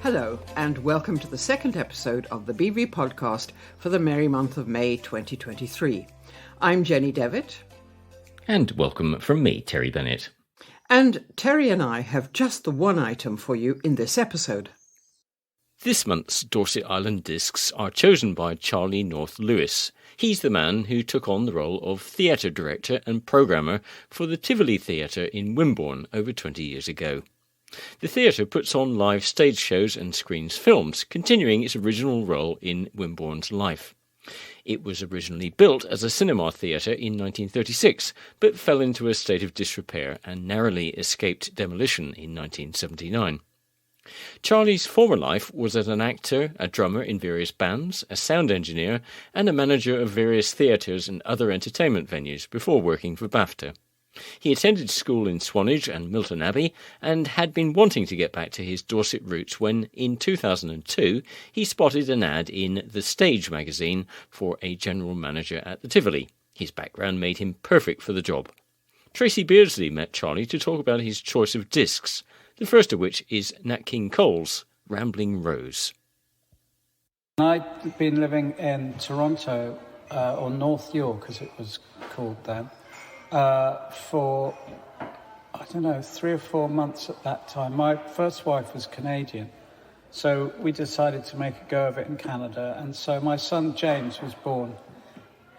Hello, and welcome to the second episode of the BV podcast for the merry month of May 2023. I'm Jenny Devitt. And welcome from me, Terry Bennett. And Terry and I have just the one item for you in this episode. This month's Dorset Island discs are chosen by Charlie North Lewis. He's the man who took on the role of theatre director and programmer for the Tivoli Theatre in Wimborne over 20 years ago. The theatre puts on live stage shows and screens films, continuing its original role in Wimborne's life. It was originally built as a cinema theatre in 1936, but fell into a state of disrepair and narrowly escaped demolition in 1979. Charlie's former life was as an actor, a drummer in various bands, a sound engineer, and a manager of various theatres and other entertainment venues before working for BAFTA. He attended school in Swanage and Milton Abbey and had been wanting to get back to his Dorset roots when, in 2002, he spotted an ad in The Stage magazine for a general manager at the Tivoli. His background made him perfect for the job. Tracy Beardsley met Charlie to talk about his choice of discs, the first of which is Nat King Cole's Rambling Rose. I'd been living in Toronto, or North York as it was called then, for, 3 or 4 months at that time. My first wife was Canadian, so we decided to make a go of it in Canada. And so my son James was born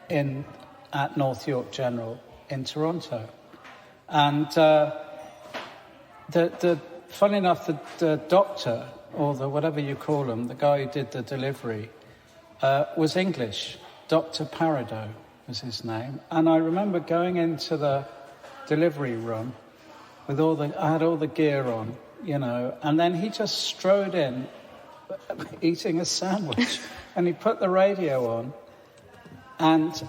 at North York General in Toronto. And funny enough, the doctor, or the whatever you call him, the guy who did the delivery, was English. Dr. Parado was his name. And I remember going into the delivery room with I had all the gear on, and then he just strode in eating a sandwich and he put the radio on, and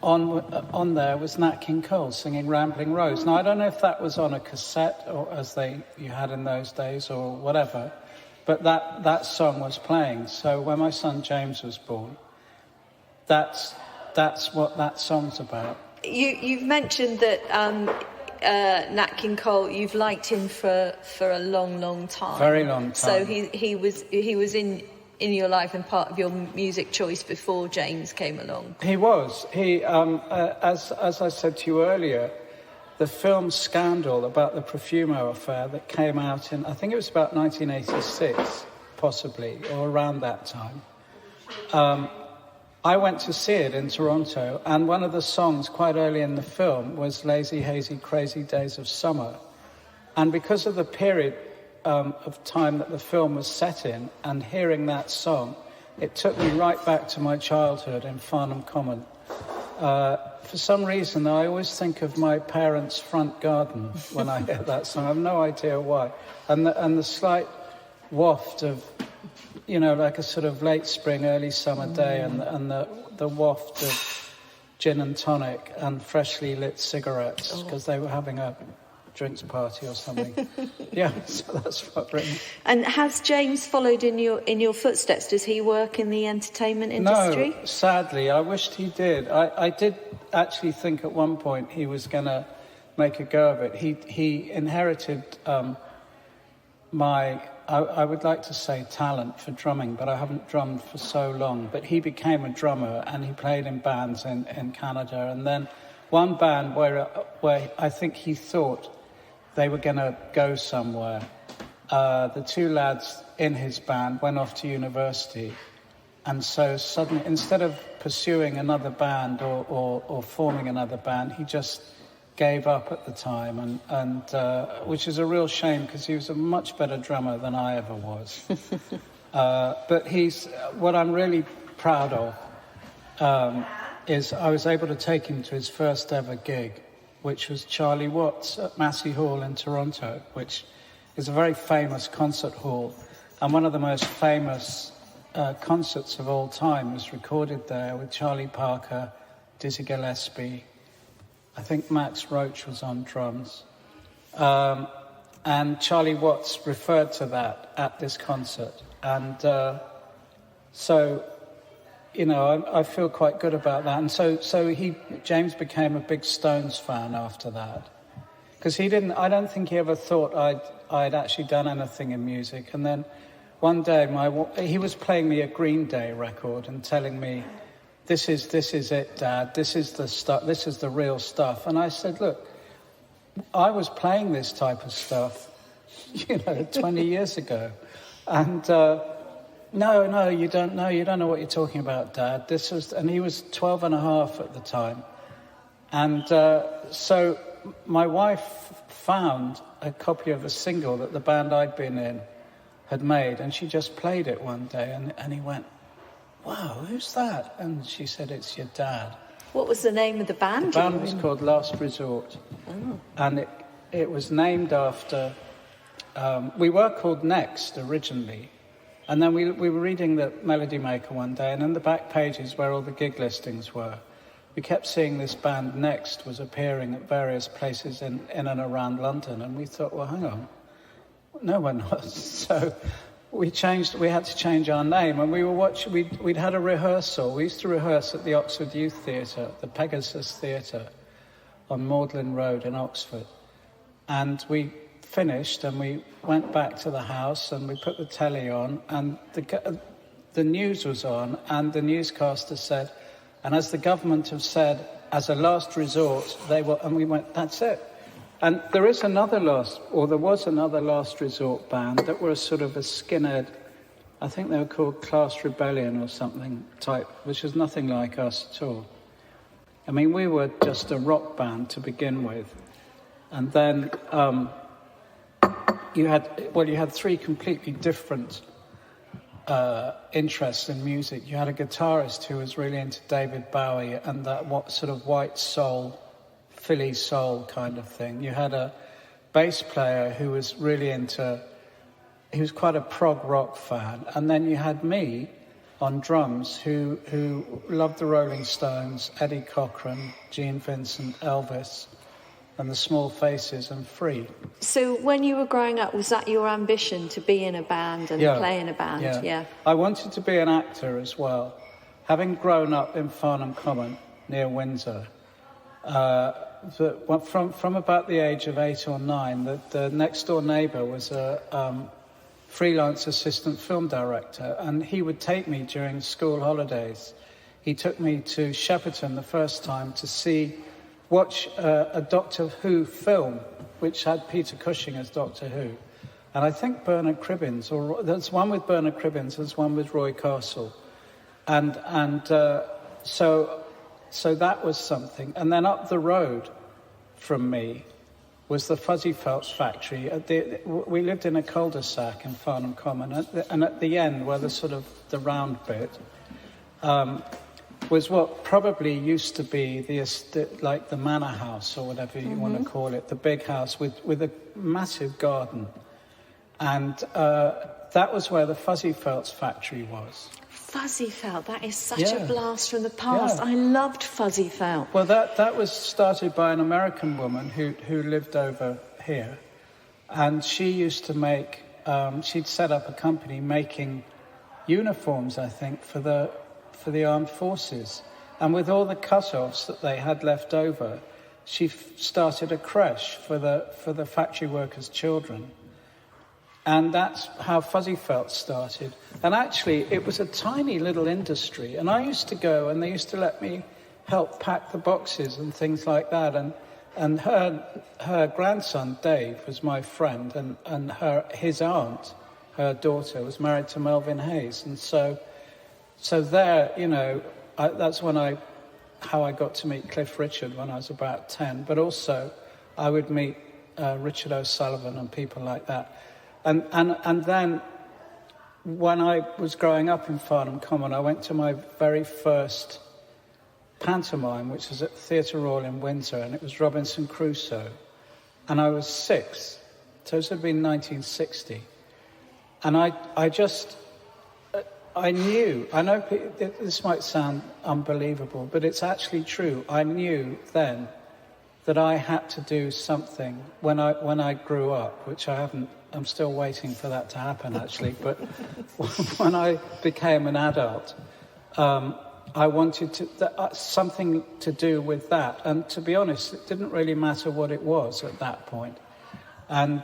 on there was Nat King Cole singing Rambling Rose. Now, I don't know if that was on a cassette or you had in those days or whatever, but that song was playing. So when my son James was born, that's what that song's about. You've mentioned that Nat King Cole, you've liked him for a long time. Very long time. So he was in your life and part of your music choice before James came along. He was. As I said to you earlier, the film Scandal about the Profumo affair that came out in, I think it was about 1986, possibly, or around that time. I went to see it in Toronto, and one of the songs quite early in the film was Lazy, Hazy, Crazy Days of Summer. And because of the period of time that the film was set in, and hearing that song, it took me right back to my childhood in Farnham Common. For some reason, I always think of my parents' front garden when I hear that song. I have no idea why. And the slight waft of, like a sort of late spring, early summer day, and the waft of gin and tonic and freshly lit cigarettes, because they were having a drinks party or something. Yeah, so that's what really. And has James followed in your footsteps? Does he work in the entertainment industry? No, sadly, I wished he did. I did actually think at one point he was going to make a go of it. He inherited I would like to say talent for drumming, but I haven't drummed for so long. But he became a drummer and he played in bands in Canada. And then one band where I think he thought they were going to go somewhere, the two lads in his band went off to university. And so suddenly, instead of pursuing another band or forming another band, he just gave up at the time, and which is a real shame because he was a much better drummer than I ever was. But what I'm really proud of is I was able to take him to his first ever gig, which was Charlie Watts at Massey Hall in Toronto, which is a very famous concert hall, and one of the most famous concerts of all time was recorded there with Charlie Parker, Dizzy Gillespie. I think Max Roach was on drums. And Charlie Watts referred to that at this concert. And so, I feel quite good about that. And so James became a big Stones fan after that. Because I don't think he ever thought I'd actually done anything in music. And then one day he was playing me a Green Day record and telling me, this is it, Dad, this is the stuff, this is the real stuff. And I said, look, I was playing this type of stuff, 20 years ago. And no, you don't know what you're talking about, Dad. And he was 12 and a half at the time. And so my wife found a copy of a single that the band I'd been in had made, and she just played it one day, and he went, wow, who's that? And she said, it's your dad. What was the name of the band? The band was called Last Resort. Oh. And it was named after... we were called Next originally. And then we were reading the Melody Maker one day, and in the back pages where all the gig listings were, we kept seeing this band Next was appearing at various places in and around London. And we thought, well, hang on, no one was. So we had to change our name. And we were we'd had a rehearsal. We used to rehearse at the Oxford Youth Theatre, the Pegasus Theatre on Magdalen Road in Oxford. And we finished and we went back to the house and we put the telly on, and the news was on, and the newscaster said, and as the government have said, as a last resort, they will, and we went, that's it. And there was another last resort band that were sort of a skinhead, I think they were called Class Rebellion or something type, which was nothing like us at all. I mean, we were just a rock band to begin with. And then you had three completely different interests in music. You had a guitarist who was really into David Bowie and that sort of white soul, Philly soul kind of thing. You had a bass player who was really he was quite a prog rock fan. And then you had me on drums who loved the Rolling Stones, Eddie Cochran, Gene Vincent, Elvis, and the Small Faces and Free. So when you were growing up, was that your ambition to be in a band and play in a band? Yeah. I wanted to be an actor as well. Having grown up in Farnham Common near Windsor, from about the age of 8 or 9, the next door neighbour was a freelance assistant film director, and he would take me during school holidays. He took me to Shepperton the first time to watch a Doctor Who film, which had Peter Cushing as Doctor Who. And I think Bernard Cribbins, or there's one with Bernard Cribbins, there's one with Roy Castle. So that was something. And then up the road from me was the Fuzzy Felt's factory. We lived in a cul-de-sac in Farnham Common, and at the end, where the round bit, was what probably used to be like the manor house or whatever you want to call it, the big house with a massive garden. And that was where the Fuzzy Felt's factory was. Fuzzy Felt, that is such a blast from the past. Yeah. I loved Fuzzy Felt. Well, that was started by an American woman who lived over here. And she used to make, she'd set up a company making uniforms, I think, for the armed forces. And with all the cut-offs that they had left over, she started a creche for the factory workers' children. And that's how Fuzzy Felt started. And actually, it was a tiny little industry. And I used to go, and they used to let me help pack the boxes and things like that. And her grandson, Dave, was my friend. And his aunt, her daughter, was married to Melvin Hayes. And so there, that's how I got to meet Cliff Richard when I was about 10. But also, I would meet Richard O'Sullivan and people like that. And then, when I was growing up in Farnham Common, I went to my very first pantomime, which was at Theatre Royal in Windsor, and it was Robinson Crusoe. And I was 6, so this had been 1960. And I knew, I know this might sound unbelievable, but it's actually true. I knew then that I had to do something when I grew up, which I haven't. I'm still waiting for that to happen, actually. But when I became an adult, I wanted something to do with that. And to be honest, it didn't really matter what it was at that point. And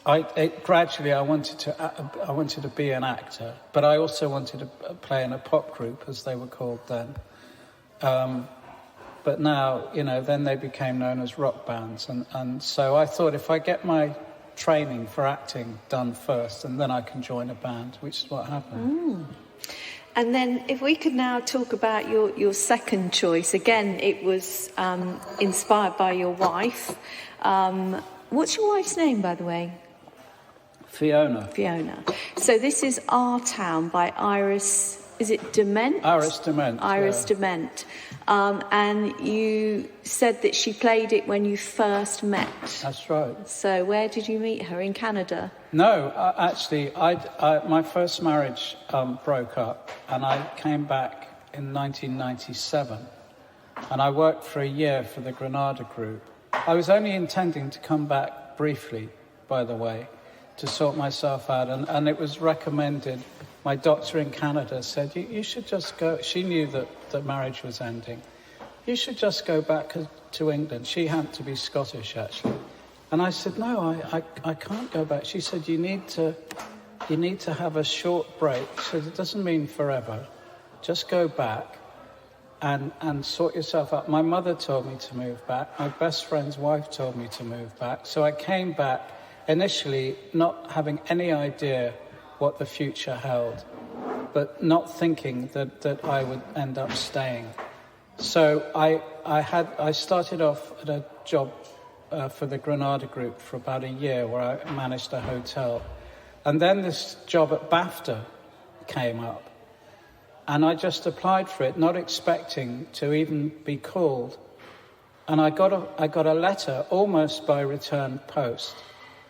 Gradually I wanted to be an actor, but I also wanted to play in a pop group, as they were called then. But now, then they became known as rock bands. And so I thought, if I get my training for acting done first, and then I can join a band, which is what happened. And then if we could now talk about your second choice. Again, it was inspired by your wife. What's your wife's name, by the way? Fiona. So this is Our Town by Iris, is it Dement? Iris Dement. Iris Dement. And you said that she played it when you first met. That's right. So where did you meet her? In Canada? No, actually, my first marriage broke up, and I came back in 1997, and I worked for a year for the Granada Group. I was only intending to come back briefly, by the way, to sort myself out, and it was recommended. My doctor in Canada said, you should just go. She knew that the marriage was ending. You should just go back to England. She happened to be Scottish, actually. And I said, no, I can't go back. She said, you need to have a short break. She said, it doesn't mean forever. Just go back and sort yourself out. My mother told me to move back. My best friend's wife told me to move back. So I came back initially not having any idea what the future held, but not thinking that I would end up staying. So I started off at a job for the Granada Group for about a year, where I managed a hotel. And then this job at BAFTA came up, and I just applied for it, not expecting to even be called. And I got a letter almost by return post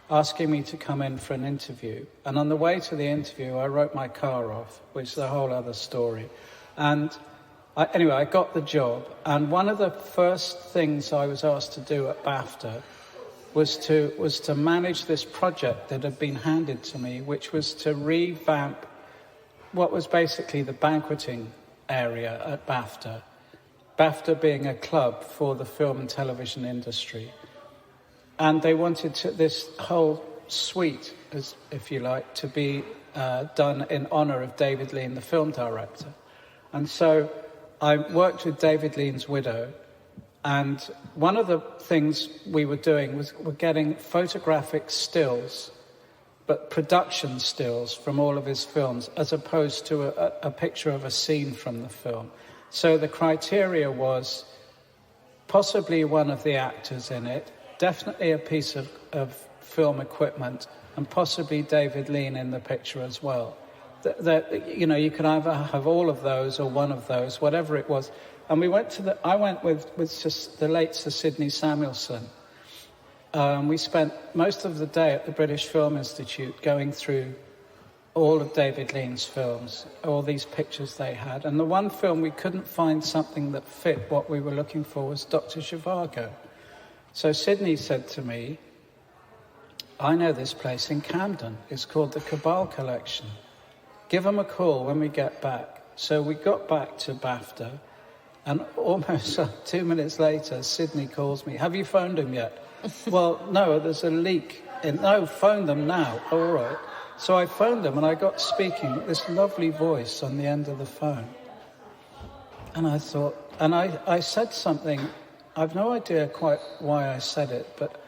asking me to come in for an interview. And on the way to the interview, I wrote my car off, which is a whole other story. And anyway, I got the job. And one of the first things I was asked to do at BAFTA was to manage this project that had been handed to me, which was to revamp what was basically the banqueting area at BAFTA. BAFTA being a club for the film and television industry. And they wanted this whole suite, if you like, to be done in honour of David Lean, the film director. And so I worked with David Lean's widow, and one of the things we were doing was we're getting photographic stills, but production stills from all of his films, as opposed to a picture of a scene from the film. So the criteria was possibly one of the actors in it, definitely a piece of film equipment, and possibly David Lean in the picture as well. You could either have all of those or one of those, whatever it was. And I went with the late Sir Sidney Samuelson. We spent most of the day at the British Film Institute going through all of David Lean's films, all these pictures they had. And the one film we couldn't find something that fit what we were looking for was Dr. Zhivago. So Sidney said to me, I know this place in Camden. It's called the Cabal Collection. Give them a call when we get back. So we got back to BAFTA, and almost 2 minutes later, Sidney calls me. Have you phoned him yet? Well, no, there's a leak. No, phone them now. All right. So I phoned them, and I got speaking, this lovely voice on the end of the phone. And I thought, and I said something. I've no idea quite why I said it, but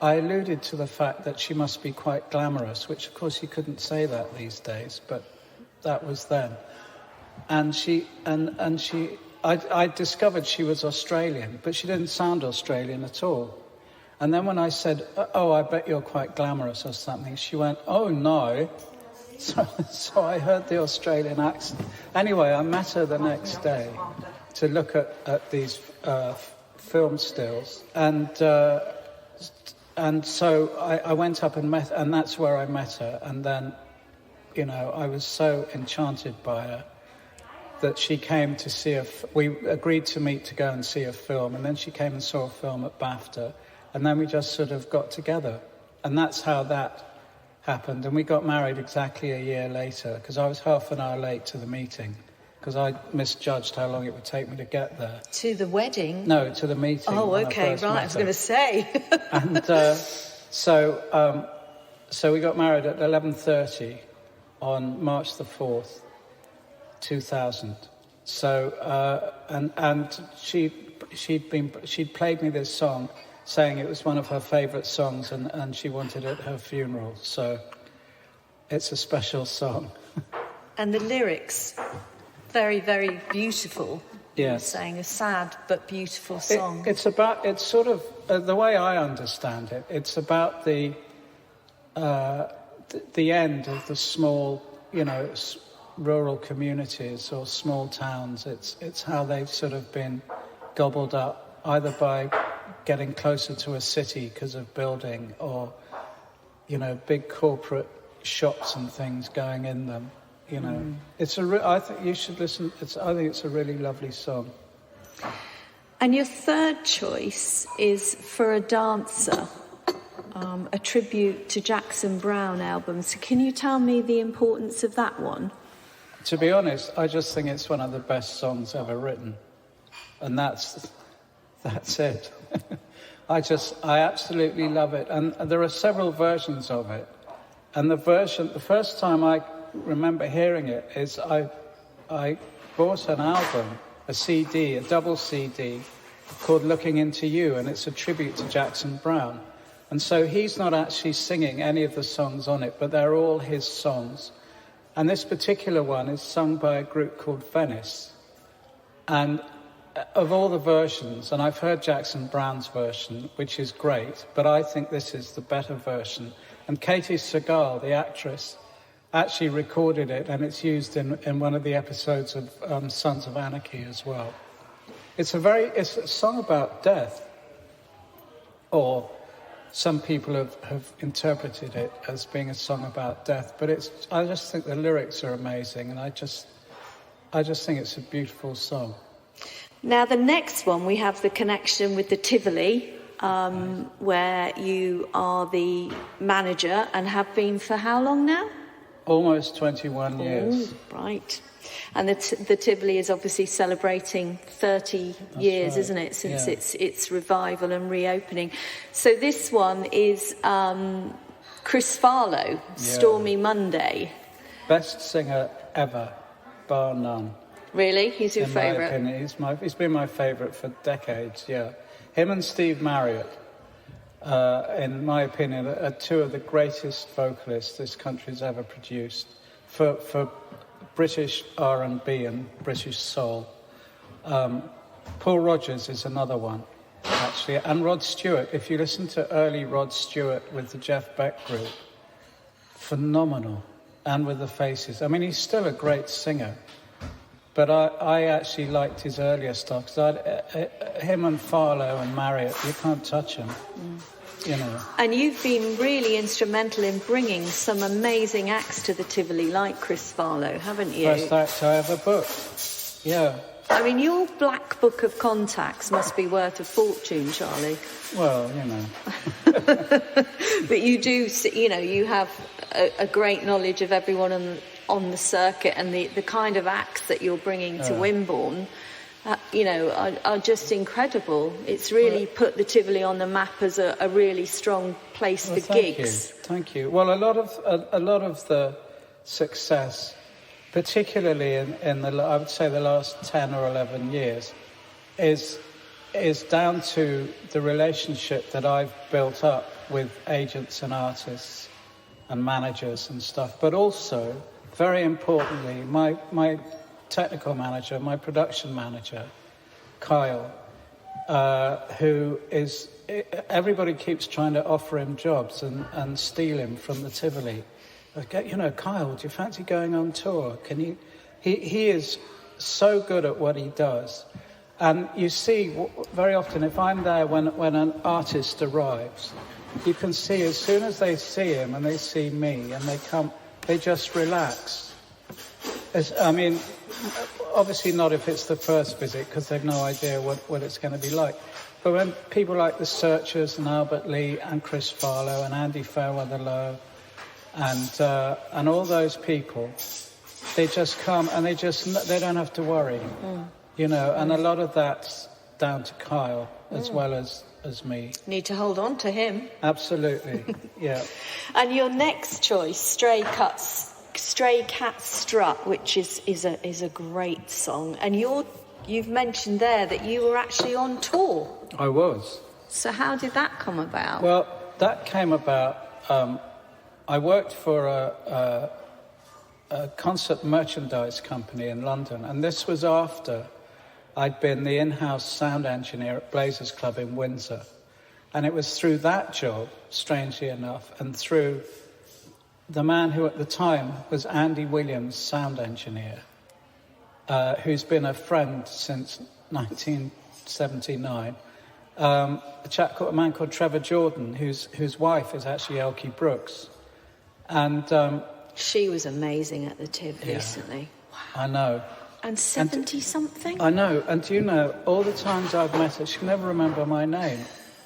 I alluded to the fact that she must be quite glamorous, which of course you couldn't say that these days, but that was then. And I discovered she was Australian, but she didn't sound Australian at all. And then when I said, oh, I bet you're quite glamorous or something, she went, oh no. So I heard the Australian accent. Anyway, I met her the next day to look at these film stills, and so I went up and met, and that's where I met her. And then, I was so enchanted by her that she came to see we agreed to meet to go and see a film, and then she came and saw a film at BAFTA, and then we just sort of got together, and that's how that happened. And we got married exactly a year later, because I was half an hour late to the meeting, because I misjudged how long it would take me to get there. To the wedding? No, to the meeting. Oh, okay, right, I was going to say. And so So we got married at 11:30 on March the 4th, 2000. So and she'd played me this song, saying it was one of her favourite songs, and she wanted it at her funeral. So it's a special song. And the lyrics, very, very beautiful. Yes. Saying a sad but beautiful song. It's sort of, the way I understand it, it's about the end of the small, rural communities or small towns. It's how they've sort of been gobbled up, either by getting closer to a city because of building, or, big corporate shops and things going in them. I think you should listen. I think it's a really lovely song. And your third choice is For a Dancer, a tribute to Jackson Browne album. So can you tell me the importance of that one? To be honest, I just think it's one of the best songs ever written, and that's it. I absolutely love it, and there are several versions of it. And the first time I remember hearing it is I bought an album, a CD, a double CD, called Looking Into You, and it's a tribute to Jackson Browne. And so he's not actually singing any of the songs on it, but they're all his songs. And this particular one is sung by a group called Venice. And of all the versions, and I've heard Jackson Browne's version, which is great, but I think this is the better version. And Katie Sagal, the actress, actually recorded it, and it's used in one of the episodes of Sons of Anarchy as well. It's a song about death, or some people have interpreted it as being a song about death, but I just think the lyrics are amazing, and I just think it's a beautiful song. Now, the next one, we have the connection with the Tivoli, where you are the manager and have been for how long now? Almost 21 years. Oh, right. And the Tivoli is obviously celebrating 30 years, right, isn't it, since its revival and reopening. So this one is Chris Farlow, Stormy Monday. Best singer ever, bar none. Really? He's your favourite? In my opinion, he's been my favourite for decades, yeah. Him and Steve Marriott, in my opinion, are two of the greatest vocalists this country's ever produced for British R&B and British soul. Paul Rodgers is another one, actually, and Rod Stewart. If you listen to early Rod Stewart with the Jeff Beck group, phenomenal, and with the Faces. I mean, he's still a great singer, but I actually liked his earlier stuff, because him and Farlow and Marriott, you can't touch them. And you've been really instrumental in bringing some amazing acts to the Tivoli, like Chris Farlow, haven't you? First act I ever booked, yeah. I mean, your black book of contacts must be worth a fortune, Charlie. Well, But you do, you have a great knowledge of everyone on the circuit, and the kind of acts that you're bringing to Wimborne, are just incredible. It's really put the Tivoli on the map as a really strong place for gigs. Thank you. Well, a lot of the success, particularly in I would say the last 10 or 11 years, is down to the relationship that I've built up with agents and artists and managers and stuff, but also, very importantly, my technical manager, my production manager, Kyle, who is, everybody keeps trying to offer him jobs and steal him from the Tivoli. Kyle, do you fancy going on tour? He is so good at what he does. And you see, very often, if I'm there when an artist arrives, you can see as soon as they see him and they see me and they come, they just relax. Obviously not if it's the first visit, because they've no idea what it's going to be like. But when people like the Searchers and Albert Lee and Chris Farlow and Andy Fairweather-Lowe and all those people, they just come and they don't have to worry, and a lot of that's down to Kyle as well as me. Need to hold on to him. Absolutely, yeah. And your next choice, Stray Cat Strut, which is a great song. And you've mentioned there that you were actually on tour. I was. So how did that come about? Well, that came about. I worked for a concert merchandise company in London, and this was after I'd been the in-house sound engineer at Blazers Club in Windsor. And it was through that job, strangely enough, and through the man who at the time was Andy Williams' sound engineer, who's been a friend since 1979, a man called Trevor Jordan, whose wife is actually Elkie Brooks. And she was amazing at the Tiv recently. Wow. I know. And 70-something? I know. And do you know, all the times I've met her, she can never remember my name.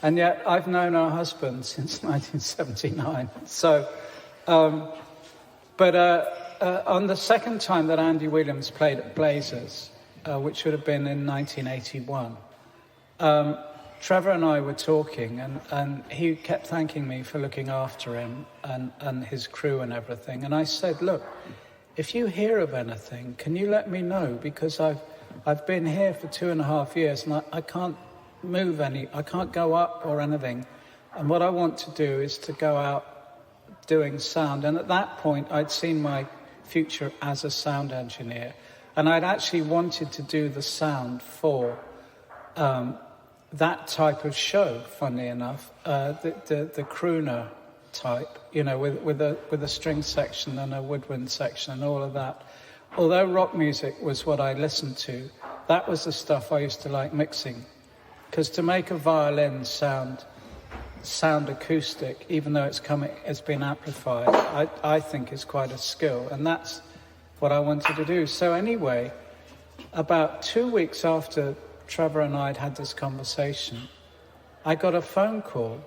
And yet I've known her husband since 1979. So, but on the second time that Andy Williams played at Blazers, which would have been in 1981, Trevor and I were talking, and he kept thanking me for looking after him and his crew and everything. And I said, look, if you hear of anything, can you let me know? Because I've been here for 2.5 years, and I can't move I can't go up or anything. And what I want to do is to go out doing sound. And at that point, I'd seen my future as a sound engineer. And I'd actually wanted to do the sound for that type of show, funnily enough, the crooner type, you know, with a string section and a woodwind section and all of that. Although rock music was what I listened to, that was the stuff I used to like mixing. Because to make a violin sound acoustic, even though it's been amplified, I think is quite a skill, and that's what I wanted to do. So anyway, about 2 weeks after Trevor and I'd had this conversation, I got a phone call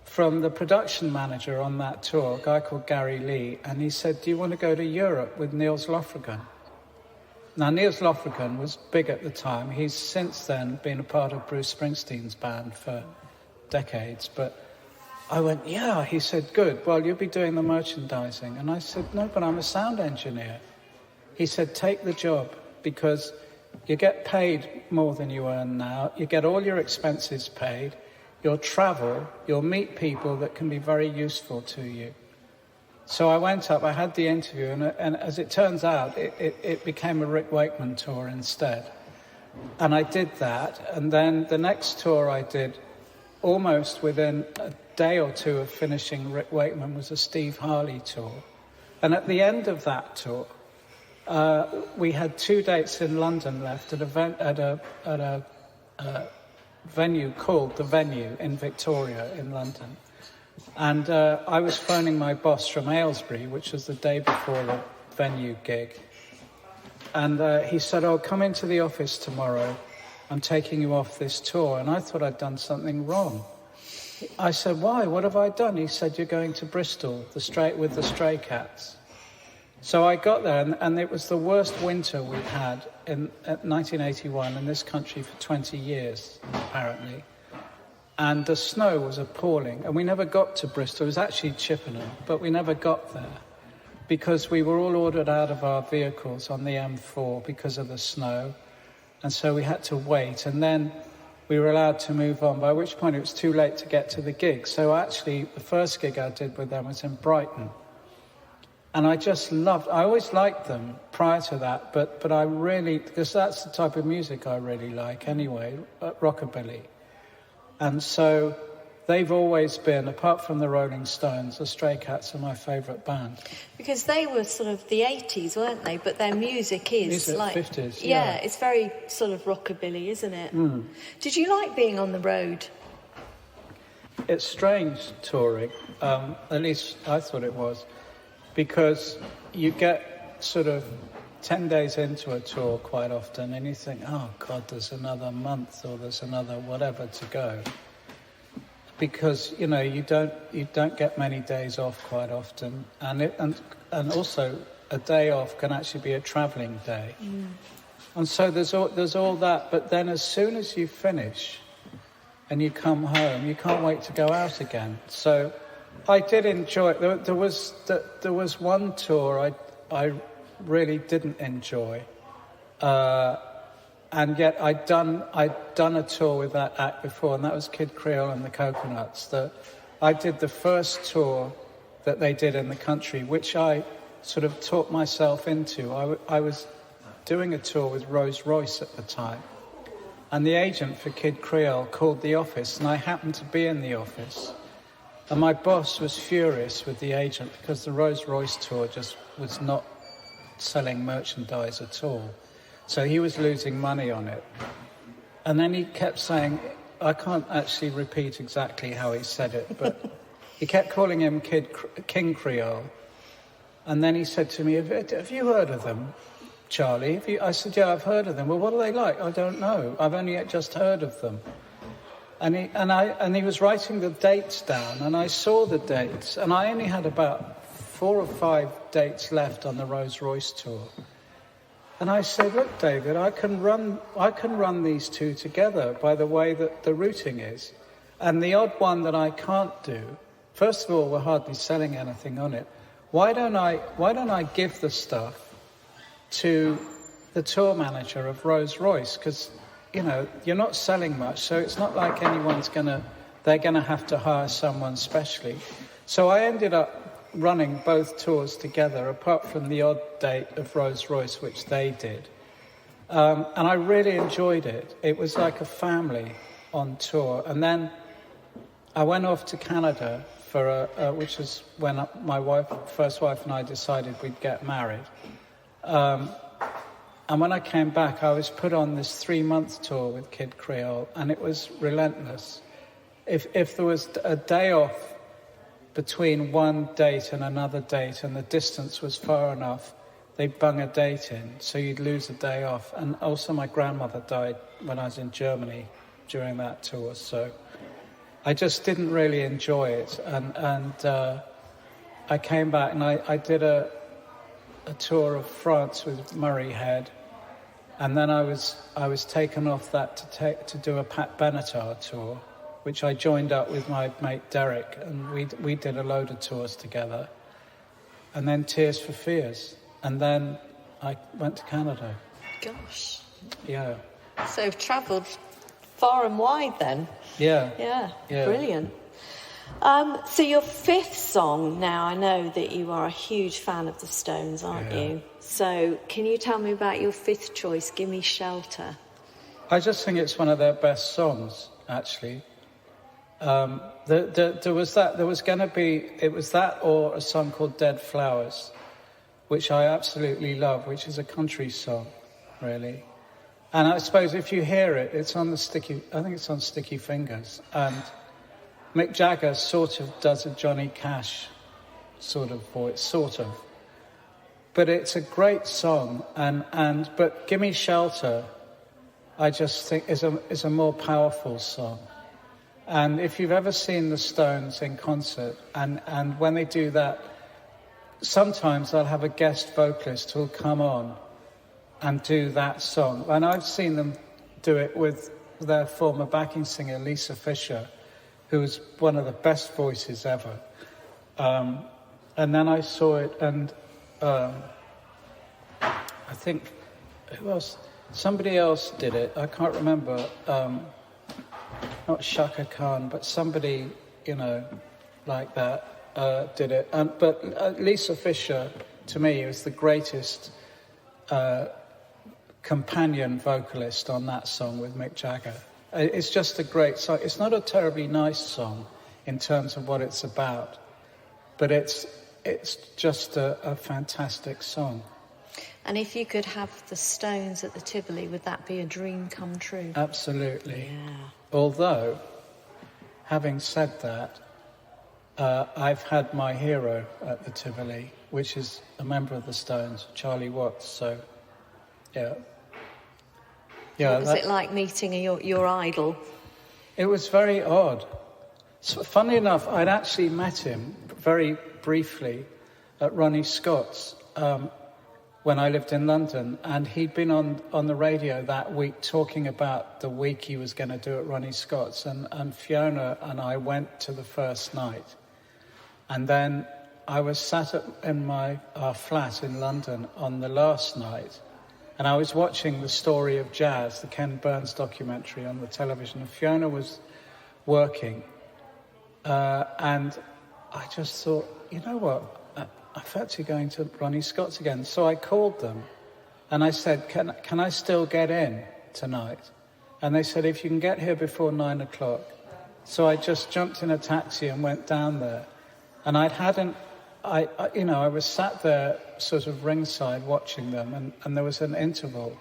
from the production manager on that tour, a guy called Gary Lee, and he said, do you want to go to Europe with Niels Lofgren? Now, Niels Lofgren was big at the time. He's since then been a part of Bruce Springsteen's band for decades. But I went, yeah. He said, good. Well, you'll be doing the merchandising. And I said, no, but I'm a sound engineer. He said, take the job, because you get paid more than you earn now. You get all your expenses paid. You'll travel. You'll meet people that can be very useful to you. So I went up, I had the interview, and as it turns out, it became a Rick Wakeman tour instead. And I did that, and then the next tour I did, almost within a day or two of finishing Rick Wakeman, was a Steve Harley tour. And at the end of that tour, we had 2 dates in London left at a venue called The Venue in Victoria in London. And I was phoning my boss from Aylesbury, which was the day before the Venue gig. And he said, oh, come into the office tomorrow. I'm taking you off this tour. And I thought I'd done something wrong. I said, why? What have I done? He said, you're going to Bristol with the Stray Cats. So I got there, and it was the worst winter we'd had in 1981 in this country for 20 years, apparently. And the snow was appalling. And we never got to Bristol. It was actually Chippenham, but we never got there because we were all ordered out of our vehicles on the M4 because of the snow. And so we had to wait. And then we were allowed to move on, by which point it was too late to get to the gig. So actually, the first gig I did with them was in Brighton. And I always liked them prior to that, but I really, because that's the type of music I really like anyway, rockabilly. And so they've always been, apart from the Rolling Stones, the Stray Cats are my favourite band. Because they were sort of the 80s, weren't they? But their music is like 50s, yeah, it's very sort of rockabilly, isn't it? Mm. Did you like being on the road? It's strange touring, at least I thought it was, because you get sort of 10 days into a tour quite often, and you think, oh God, there's another month or there's another whatever to go, because you know you don't get many days off quite often, and also a day off can actually be a travelling day. And so there's all that, but then as soon as you finish and you come home, you can't wait to go out again. So I did enjoy it. There was one tour I really didn't enjoy, and yet I'd done a tour with that act before, and that was Kid Creole and the Coconuts. I did the first tour that they did in the country, which I sort of taught myself into. I was doing a tour with Rolls Royce at the time, and the agent for Kid Creole called the office, and I happened to be in the office, and my boss was furious with the agent because the Rolls Royce tour just was not selling merchandise at all, so he was losing money on it. And then he kept saying, I can't actually repeat exactly how he said it, but he kept calling him King Creole. And then he said to me, have you heard of them, Charlie? I said, yeah, I've heard of them. Well, what are they like? I don't know. I've only just heard of them. And he was writing the dates down, and I saw the dates, and I only had about 4 or 5 dates left on the Rolls Royce tour. And I said, look, David, I can run these two together by the way that the routing is. And the odd one that I can't do, first of all, we're hardly selling anything on it. Why don't I give the stuff to the tour manager of Rolls Royce? Because, you're not selling much, so it's not like they're gonna have to hire someone specially. So I ended up running both tours together, apart from the odd date of Rolls Royce, which they did. And I really enjoyed it. It was like a family on tour. And then I went off to Canada which is when my first wife and I decided we'd get married. And when I came back, I was put on this 3-month tour with Kid Creole, and it was relentless. If there was a day off between one date and another date, and the distance was far enough, they'd bung a date in, so you'd lose a day off. And also my grandmother died when I was in Germany during that tour, so I just didn't really enjoy it. And I came back and I did a tour of France with Murray Head, and then I was taken off that to do a Pat Benatar tour, which I joined up with my mate Derek, and we did a load of tours together. And then Tears for Fears, and then I went to Canada. Gosh. Yeah. So you've travelled far and wide then. Yeah. Brilliant. So your 5th song now, I know that you are a huge fan of the Stones, aren't you? So can you tell me about your 5th choice, Gimme Shelter? I just think it's one of their best songs, actually. There was that or a song called Dead Flowers, which I absolutely love, which is a country song, really. And I suppose if you hear it, it's on Sticky Fingers. And Mick Jagger sort of does a Johnny Cash sort of voice, sort of. But it's a great song, but Gimme Shelter, I just think is a more powerful song. And if you've ever seen the Stones in concert, and when they do that, sometimes they'll have a guest vocalist who'll come on and do that song. And I've seen them do it with their former backing singer, Lisa Fisher, who was one of the best voices ever. And then I saw it, and I think, who else? Somebody else did it. I can't remember. Not Shaka Khan, but somebody, like that did it. But Lisa Fisher, to me, was the greatest companion vocalist on that song with Mick Jagger. It's just a great song. It's not a terribly nice song in terms of what it's about, but it's just a fantastic song. And if you could have the Stones at the Tivoli, would that be a dream come true? Absolutely. Yeah. Although, having said that, I've had my hero at the Tivoli, which is a member of the Stones, Charlie Watts. So, yeah. What was it like meeting your idol? It was very odd. So, funnily enough, I'd actually met him very briefly at Ronnie Scott's. when I lived in London, and he'd been on the radio that week talking about the week he was going to do at Ronnie Scott's, and Fiona and I went to the first night. And then I was sat in our flat in London on the last night, and I was watching The Story of Jazz, the Ken Burns documentary on the television, and Fiona was working, and I just thought, you know what, I fancy going to Ronnie Scott's again. So I called them and I said, can I still get in tonight? And they said, if you can get here before 9 o'clock. So I just jumped in a taxi and went down there. And I was sat there sort of ringside watching them, and there was an interval.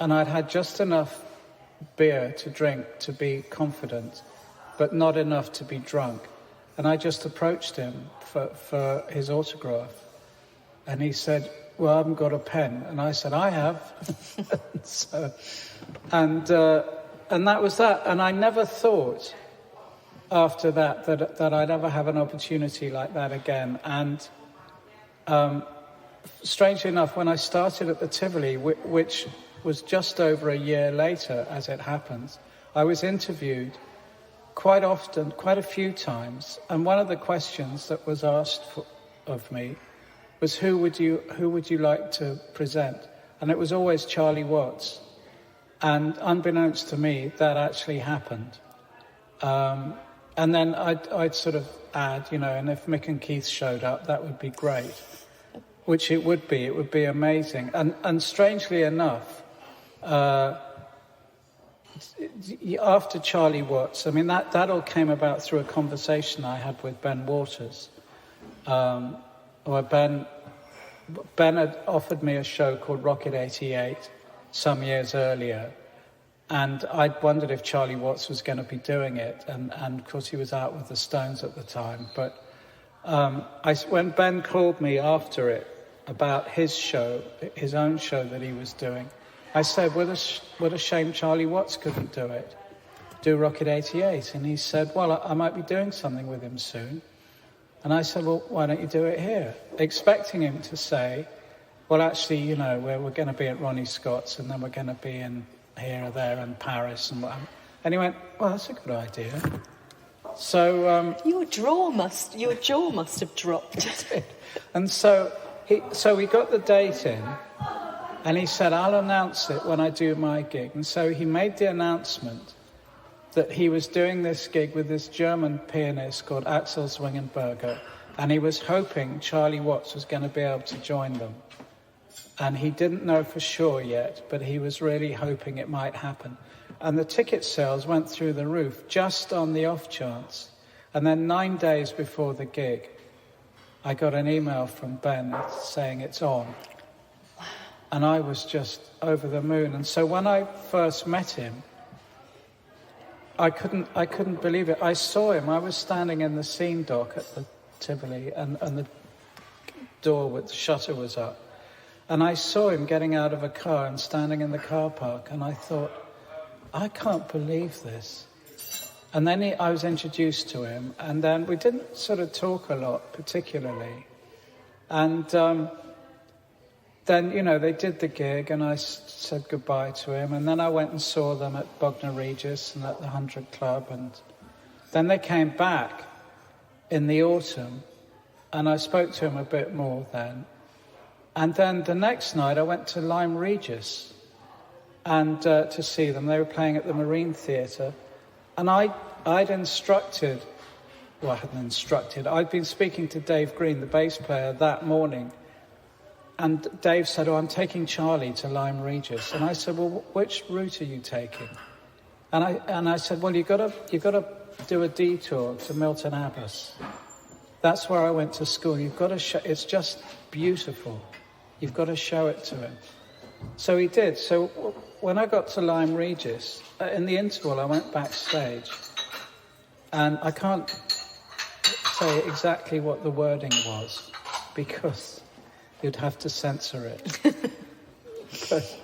And I'd had just enough beer to drink to be confident, but not enough to be drunk. And I just approached him for his autograph. And he said, well, I haven't got a pen. And I said, I have. And that was that. And I never thought after that I'd ever have an opportunity like that again. And strangely enough, when I started at the Tivoli, which was just over a year later, as it happens, I was interviewed quite often, quite a few times, and one of the questions that was asked of me was, who would you like to present? And it was always Charlie Watts. And unbeknownst to me, that actually happened. And then I'd sort of add, and if Mick and Keith showed up, that would be great, which it would be amazing. And strangely enough, after Charlie Watts, I mean, that all came about through a conversation I had with Ben Waters, where Ben had offered me a show called Rocket 88 some years earlier, and I'd wondered if Charlie Watts was going to be doing it, and of course he was out with the Stones at the time. But when Ben called me after it about his show, his own show that he was doing, I said, what a shame Charlie Watts couldn't do Rocket 88. And he said, well, I might be doing something with him soon. And I said, well, why don't you do it here? Expecting him to say, well, actually, we're going to be at Ronnie Scott's, and then we're going to be in here or there in Paris. And he went, well, that's a good idea. So your jaw must have dropped. And so we got the date in. And he said, I'll announce it when I do my gig. And so he made the announcement that he was doing this gig with this German pianist called Axel Zwingenberger. And he was hoping Charlie Watts was going to be able to join them. And he didn't know for sure yet, but he was really hoping it might happen. And the ticket sales went through the roof just on the off chance. And then 9 days before the gig, I got an email from Ben saying it's on. And I was just over the moon. And so when I first met him, I couldn't believe it. I saw him. I was standing in the scene dock at the Tivoli, and the door with the shutter was up. And I saw him getting out of a car and standing in the car park. And I thought, I can't believe this. And then I was introduced to him. And then we didn't sort of talk a lot, particularly. And then, they did the gig, and I said goodbye to him. And then I went and saw them at Bognor Regis and at the 100 Club. And then they came back in the autumn, and I spoke to him a bit more then. And then the next night I went to Lyme Regis and to see them. They were playing at the Marine Theatre. And I'd been speaking to Dave Green, the bass player, that morning. And Dave said, I'm taking Charlie to Lyme Regis. And I said, well, which route are you taking? And I said, well, you've got to do a detour to Milton Abbas. That's where I went to school. You've got to show, it's just beautiful. You've got to show it to him. So he did. So when I got to Lyme Regis, in the interval, I went backstage. And I can't say exactly what the wording was, because you'd have to censor it. But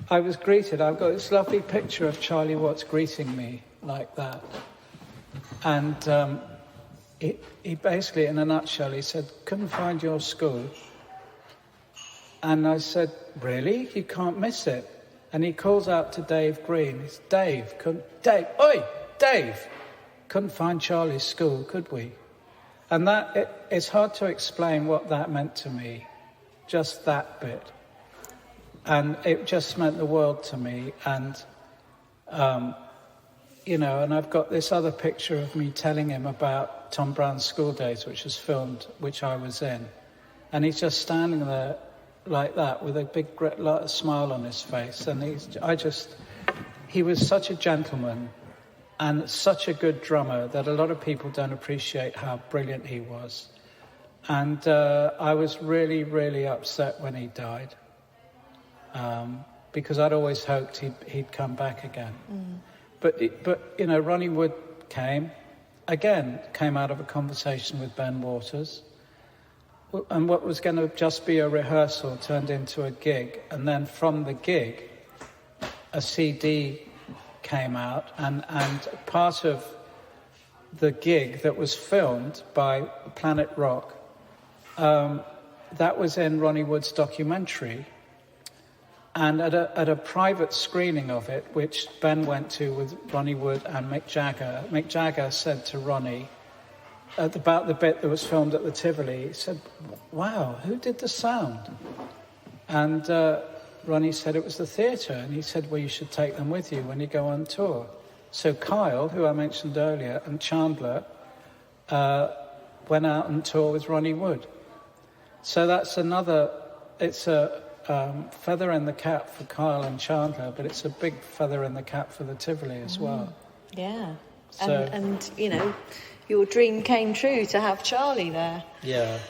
I was greeted. I've got this lovely picture of Charlie Watts greeting me like that. And he basically, in a nutshell, he said, couldn't find your school. And I said, really? You can't miss it. And he calls out to Dave Green. It's Dave. Oi, Dave. Couldn't find Charlie's school, could we? And it's hard to explain what that meant to me, just that bit. And it just meant the world to me. And, and I've got this other picture of me telling him about Tom Brown's School Days, which was filmed, which I was in. And he's just standing there like that with a big smile on his face. And he was such a gentleman and such a good drummer that a lot of people don't appreciate how brilliant he was. And I was really, really upset when he died, because I'd always hoped he'd come back again. But Ronnie Wood came out of a conversation with Ben Waters, and what was going to just be a rehearsal turned into a gig, and then from the gig, a CD came out, and part of the gig that was filmed by Planet Rock, that was in Ronnie Wood's documentary. And at a private screening of it, which Ben went to with Ronnie Wood and Mick Jagger said to Ronnie, about the bit that was filmed at the Tivoli, he said, wow, who did the sound? And Ronnie said it was the theatre, and he said, well, you should take them with you when you go on tour. So Kyle, who I mentioned earlier, and Chandler went out on tour with Ronnie Wood. So that's it's a feather in the cap for Kyle and Chandler, but it's a big feather in the cap for the Tivoli as well. Yeah. So, and your dream came true to have Charlie there. Yeah.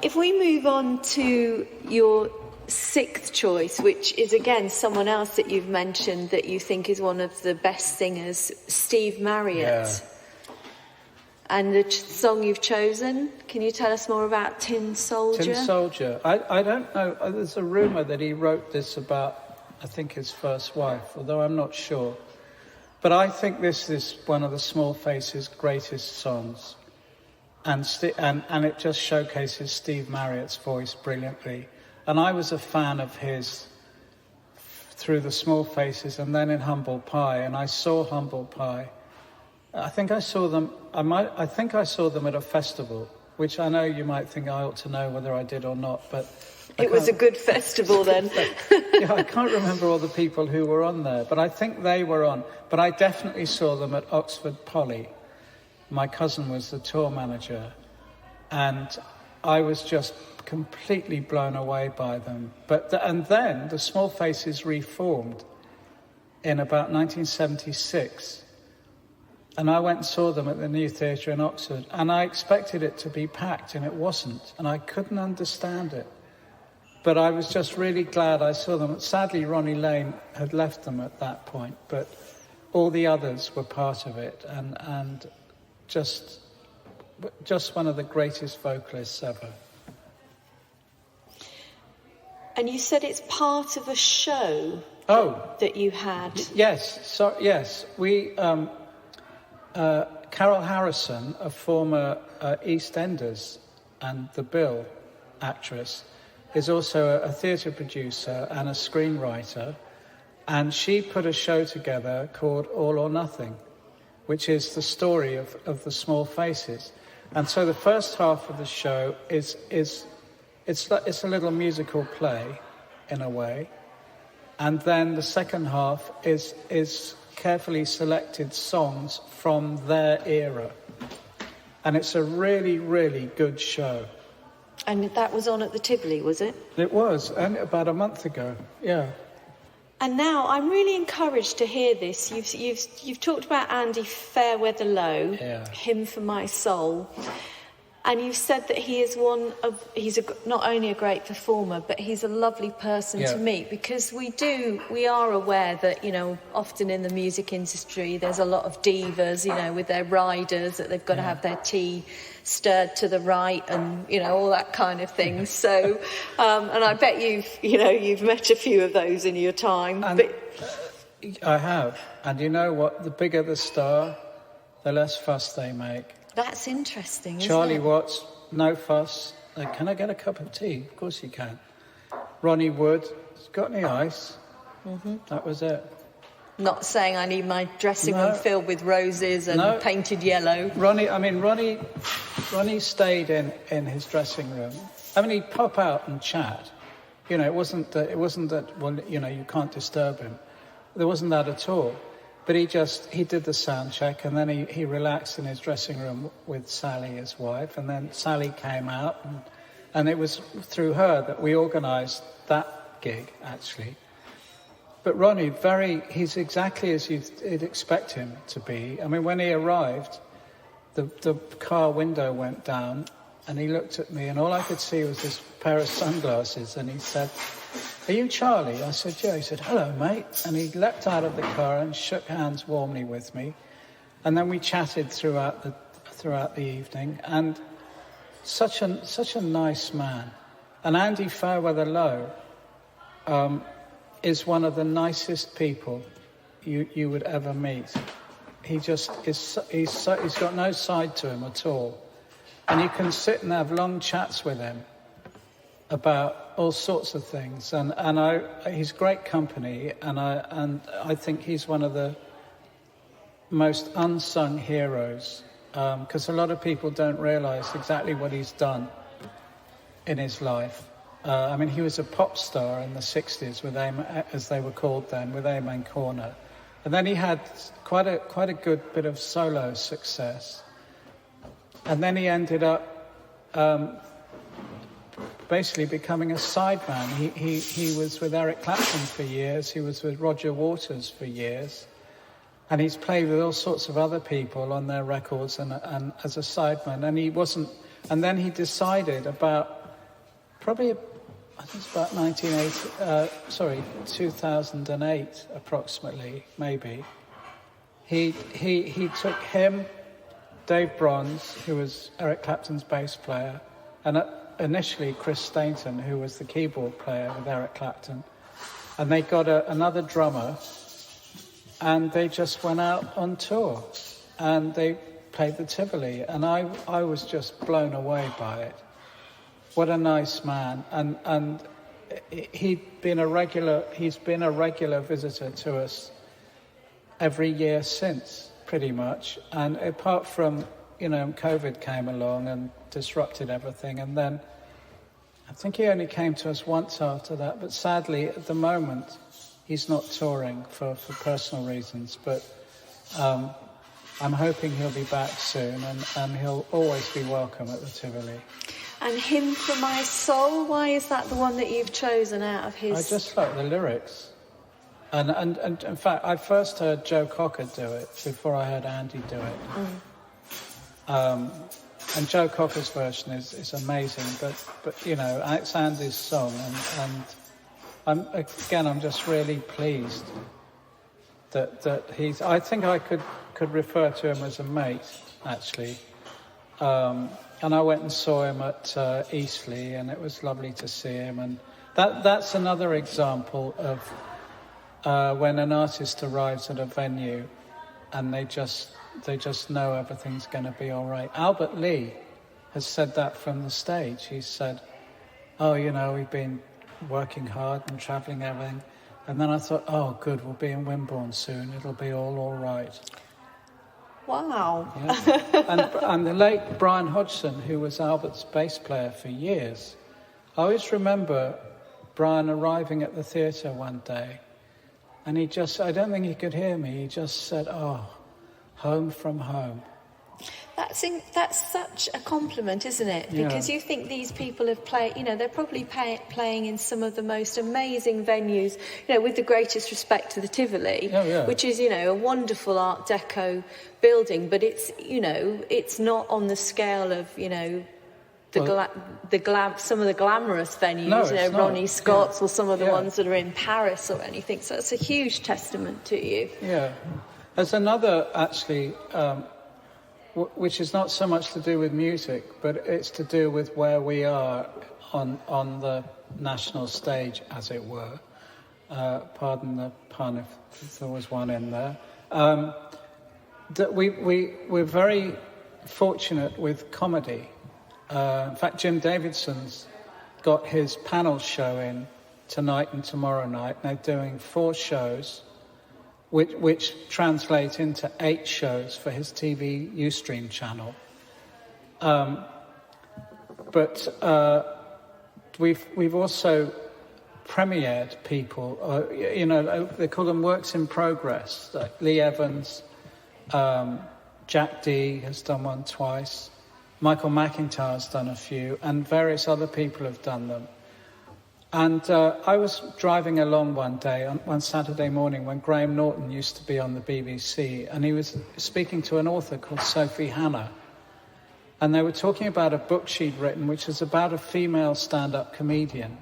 If we move on to your sixth choice, which is again someone else that you've mentioned that you think is one of the best singers, Steve Marriott. Yeah. And the song you've chosen, can you tell us more about Tin Soldier? Tin Soldier. I don't know. There's a rumour that he wrote this about, I think, his first wife, although I'm not sure. But I think this is one of the Small Faces' greatest songs. And it just showcases Steve Marriott's voice brilliantly. And I was a fan of his through the Small Faces and then in Humble Pie. And I saw Humble Pie. I think I saw them at a festival, which I know you might think I ought to know whether I did or not, but it was a good festival then. Yeah, I can't remember all the people who were on there, but I think they were on. But I definitely saw them at Oxford Poly. My cousin was the tour manager, and I was just completely blown away by them. And then the Small Faces reformed in about 1976. And I went and saw them at the New Theatre in Oxford, and I expected it to be packed, and it wasn't, and I couldn't understand it. But I was just really glad I saw them. Sadly, Ronnie Lane had left them at that point, but all the others were part of it, and just one of the greatest vocalists ever. And you said it's part of a show that you had. Yes. We... Carol Harrison, a former EastEnders and The Bill actress, is also a theatre producer and a screenwriter, and she put a show together called All or Nothing, which is the story of the Small Faces. And so the first half of the show is a little musical play in a way, and then the second half is carefully selected songs from their era. And it's a really, really good show. And that was on at the Tivoli, was it? It was, and about a month ago, yeah. And now I'm really encouraged to hear this. You've talked about Andy Fairweather Low, Hymn for My Soul. And you've said that he's not only a great performer, but he's a lovely person to meet, because we are aware that, often in the music industry, there's a lot of divas, with their riders, that they've got to have their tea stirred to the right and, all that kind of thing. So, and I bet you've met a few of those in your time. I have. And you know what? The bigger the star, the less fuss they make. That's interesting, isn't Charlie it? Watts, no fuss. Can I get a cup of tea? Of course you can. Ronnie Wood, got any ice? That was it. Not saying I need my dressing room filled with roses and painted yellow. Ronnie stayed in his dressing room. I mean, he'd pop out and chat. You know, it wasn't that, well, you know, you can't disturb him. There wasn't that at all. But he did the sound check, and then he relaxed in his dressing room with Sally, his wife, and then Sally came out, and it was through her that we organised that gig, actually. But Ronnie, he's exactly as you'd expect him to be. I mean, when he arrived, the car window went down, and he looked at me, and all I could see was this pair of sunglasses, and he said, "Are you Charlie?" I said, "Yeah." He said, "Hello, mate." And he leapt out of the car and shook hands warmly with me. And then we chatted throughout the evening, and such a nice man. And Andy Fairweather-Lowe is one of the nicest people you would ever meet. He just is. He's got no side to him at all, and you can sit and have long chats with him about all sorts of things. And he's great company, and I think he's one of the most unsung heroes, because a lot of people don't realise exactly what he's done in his life. I mean, he was a pop star in the 60s with as they were called then, with Amen Corner. And then he had quite a good bit of solo success. And then he ended up basically becoming a sideman. He was with Eric Clapton for years. He was with Roger Waters for years. And he's played with all sorts of other people on their records and as a sideman. And he wasn't... And then he decided about... Probably... I think it's about 2008, approximately, maybe. He took him, Dave Bronze, who was Eric Clapton's bass player, and initially Chris Stainton, who was the keyboard player with Eric Clapton, and they got another drummer, and they just went out on tour, and they played the Tivoli, and I was just blown away by it. What a nice man, and he's been a regular visitor to us every year since, pretty much. And apart from, you know, COVID came along and disrupted everything, and then I think he only came to us once after that. But sadly, at the moment, he's not touring for personal reasons. But I'm hoping he'll be back soon, and he'll always be welcome at the Tivoli. And Hymn for My Soul, why is that the one that you've chosen out of his... I just like the lyrics. And in fact, I first heard Joe Cocker do it before I heard Andy do it. And Joe Cocker's version is amazing, but you know, it's Andy's song, and I'm just really pleased that he's... I think I could refer to him as a mate, actually. And I went and saw him at Eastleigh, and it was lovely to see him. And that's another example of when an artist arrives at a venue and they just know everything's going to be all right. Albert Lee has said that from the stage. He said, "Oh, you know, we've been working hard and travelling everything." And then I thought, "Oh, good, we'll be in Wimborne soon. It'll be all right." Wow. Yeah. And the late Brian Hodgson, who was Albert's bass player for years, I always remember Brian arriving at the theatre one day, and I don't think he could hear me, he just said, "Oh, home from home." That's such a compliment, isn't it? Because you think these people have played, you know, they're probably playing in some of the most amazing venues, you know, with the greatest respect to the Tivoli, which is, you know, a wonderful Art Deco building, but it's, you know, it's not on the scale of, you know, some of the glamorous venues, you know, Ronnie Scott's or some of the ones that are in Paris or anything. So it's a huge testament to you. Yeah. There's another, actually... which is not so much to do with music, but it's to do with where we are on the national stage, as it were. Pardon the pun if there was one in there. That we're very fortunate with comedy. In fact, Jim Davidson's got his panel show in tonight and tomorrow night. They're doing 4 shows, which translate into 8 shows for his TV Ustream channel. But we've also premiered people. They call them works in progress. Like Lee Evans, Jack Dee has done one twice. Michael McIntyre's done a few, and various other people have done them. And I was driving along one day, one Saturday morning, when Graham Norton used to be on the BBC, and he was speaking to an author called Sophie Hannah. And they were talking about a book she'd written, which is about a female stand-up comedian.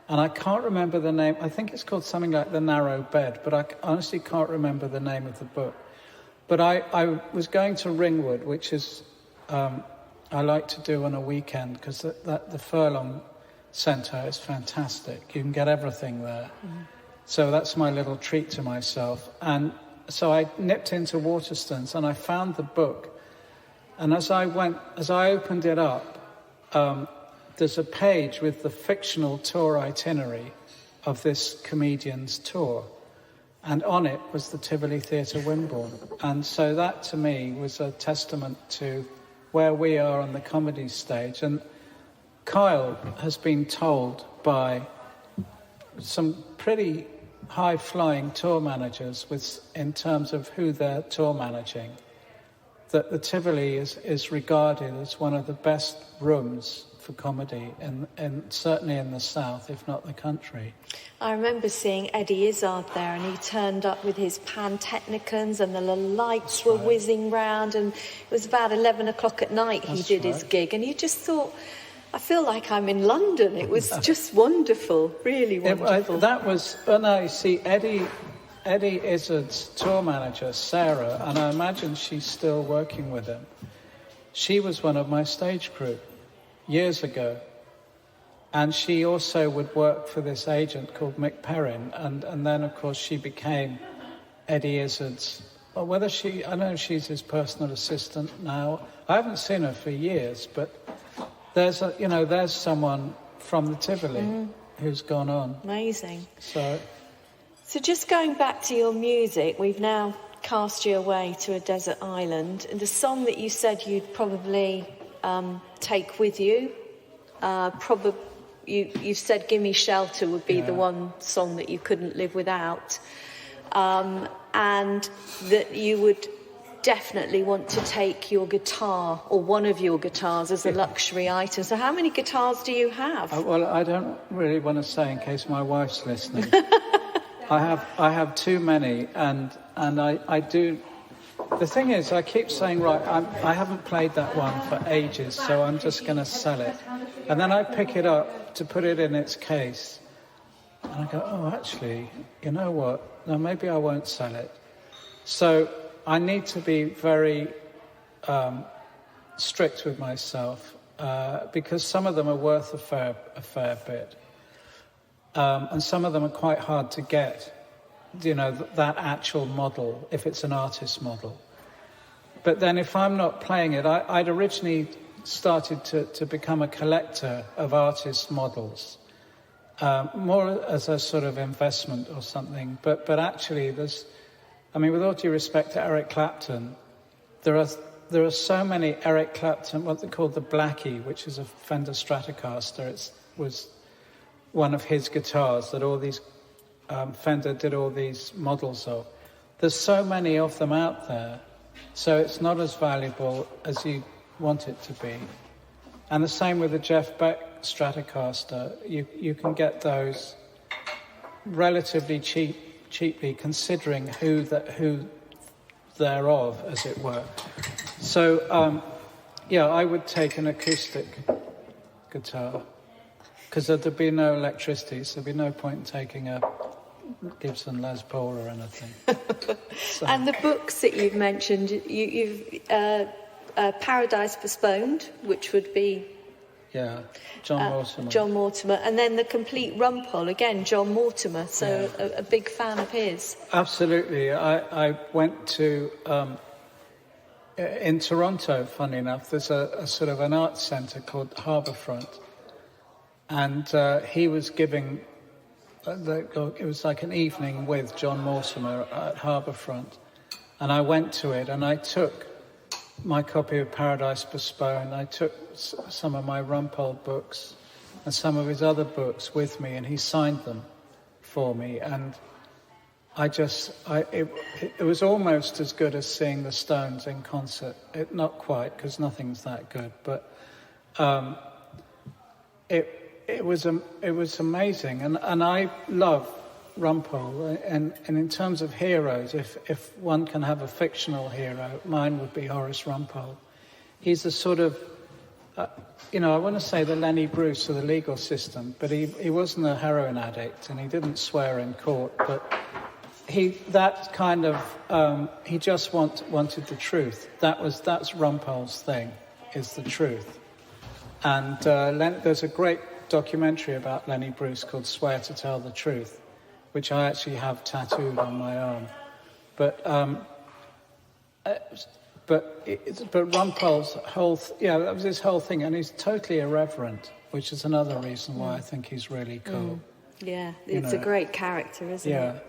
And I can't remember the name. I think it's called something like The Narrow Bed, but I honestly can't remember the name of the book. But I was going to Ringwood, which is I like to do on a weekend, because the Furlong Centre is fantastic. You can get everything there. Mm. So that's my little treat to myself. And so I nipped into Waterstones and I found the book. And as I opened it up, there's a page with the fictional tour itinerary of this comedian's tour. And on it was the Tivoli Theatre, Wimborne. And so that, to me, was a testament to where we are on the comedy stage. And Kyle has been told by some pretty high-flying tour managers in terms of who they're tour managing, that the Tivoli is regarded as one of the best rooms for comedy, and certainly in the south, if not the country. I remember seeing Eddie Izzard there, and he turned up with his Pantechnicons, and the lights were whizzing round, and it was about 11 o'clock at night he did his gig, and you just thought, I feel like I'm in London. It was just wonderful, really wonderful. You see, Eddie Izzard's tour manager, Sarah, and I imagine she's still working with him, she was one of my stage crew years ago. And she also would work for this agent called Mick Perrin. And then, of course, she became Eddie Izzard's... I don't know if she's his personal assistant now. I haven't seen her for years, but there's someone from the Tivoli who's gone on. Amazing. So just going back to your music, we've now cast you away to a desert island. And the song that you said you'd probably take with you, you said Gimme Shelter would be the one song that you couldn't live without, and that you would definitely want to take your guitar or one of your guitars as a luxury item. So how many guitars do you have? Well, I don't really want to say in case my wife's listening. I have too many, and I do. The thing is, I keep saying, I haven't played that one for ages, so I'm just going to sell it. And then I pick it up to put it in its case. And I go, oh, actually, you know what? No, maybe I won't sell it. So I need to be very strict with myself, because some of them are worth a fair bit. And some of them are quite hard to get. That actual model, if it's an artist model. But then if I'm not playing it, I'd originally started to become a collector of artist models, more as a sort of investment or something. But actually with all due respect to Eric Clapton, there are so many Eric Clapton, what they call the Blackie, which is a Fender Stratocaster. It was one of his guitars that all these Fender did all these models of. There's so many of them out there, so it's not as valuable as you want it to be. And the same with the Jeff Beck Stratocaster. You can get those relatively cheaply, considering who they're of, as it were. So, I would take an acoustic guitar, because there'd be no electricity, so there'd be no point in taking a Gibson Les Paul or anything. So. And the books that you've mentioned, you've Paradise Postponed, which would be John Mortimer, and then The Complete Rumpole, again John Mortimer. So a big fan of his. Absolutely. I went to in Toronto. Funny enough, there's a sort of an arts centre called Harbourfront, and he was giving It was like an evening with John Mortimer at Harbourfront, and I went to it, and I took my copy of Paradise Bespoke, I took some of my Rumpole books and some of his other books with me, and he signed them for me, and it was almost as good as seeing the Stones in concert. Not quite, because nothing's that good, but it was amazing, and I love Rumpole, and in terms of heroes, if one can have a fictional hero, mine would be Horace Rumpole. He's the sort of, I want to say the Lenny Bruce of the legal system, but he wasn't a heroin addict, and he didn't swear in court, but he just wanted the truth. That's Rumpole's thing, is the truth. And there's a great documentary about Lenny Bruce called Swear to Tell the Truth, which I actually have tattooed on my arm. But Rumpole's that was his whole thing, and he's totally irreverent, which is another reason why I think he's really cool. Yeah, it's a great character, isn't it?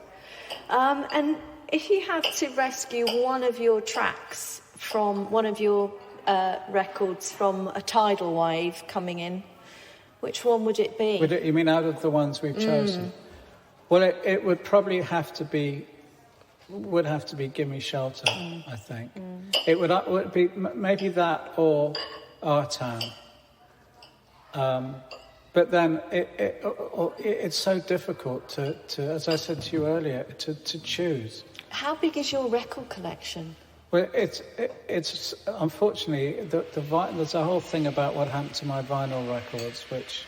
And if you had to rescue one of your tracks from one of your records from a tidal wave coming in, which one would it be? You mean out of the ones we've chosen? Well, it would probably have to be Give Me Shelter, I think. It would be maybe that or Our Town. But then it's so difficult to, as I said to you earlier, to choose. How big is your record collection? Well, it's unfortunately there's a whole thing about what happened to my vinyl records, which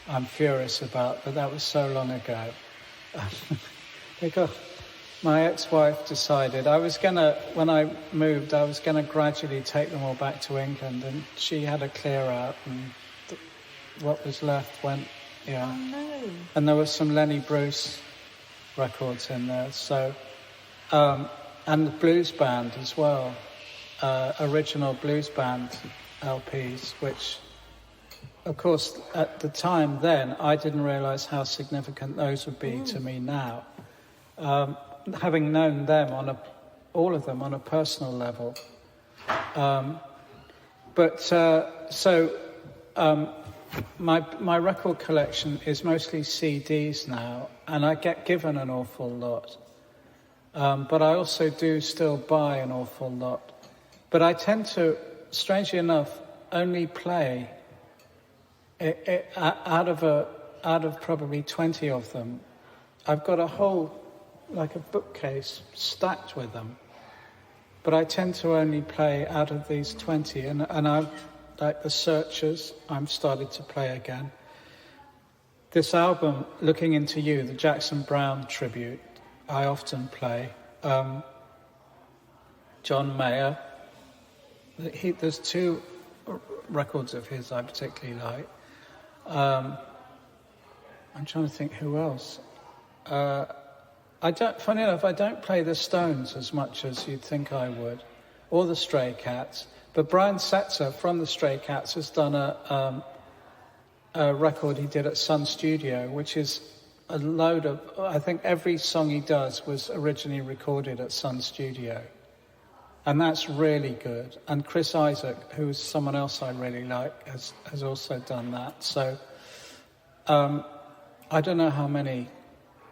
I'm furious about. But that was so long ago. My ex-wife decided when I moved, I was gonna gradually take them all back to England, and she had a clear out, and what was left went, Oh no! And there was some Lenny Bruce records in there, so. And the blues band as well, original blues band LPs, which, of course, at the time then, I didn't realise how significant those would be to me now. Having known them all of them on a personal level. My record collection is mostly CDs now, and I get given an awful lot. But I also do still buy an awful lot. But I tend to, strangely enough, only play out of probably 20 of them. I've got a whole, like a bookcase stacked with them. But I tend to only play out of these 20. And I've, like the Searchers, I'm started to play again. This album, Looking Into You, the Jackson Browne tribute, I often play. John Mayer. There's two records of his I particularly like. I'm trying to think who else. Funny enough, I don't play the Stones as much as you'd think I would, or the Stray Cats. But Brian Setzer from the Stray Cats has done a record he did at Sun Studio, which is a load of, I think every song he does was originally recorded at Sun Studio. And that's really good. And Chris Isaac, who's someone else I really like, has also done that. So I don't know how many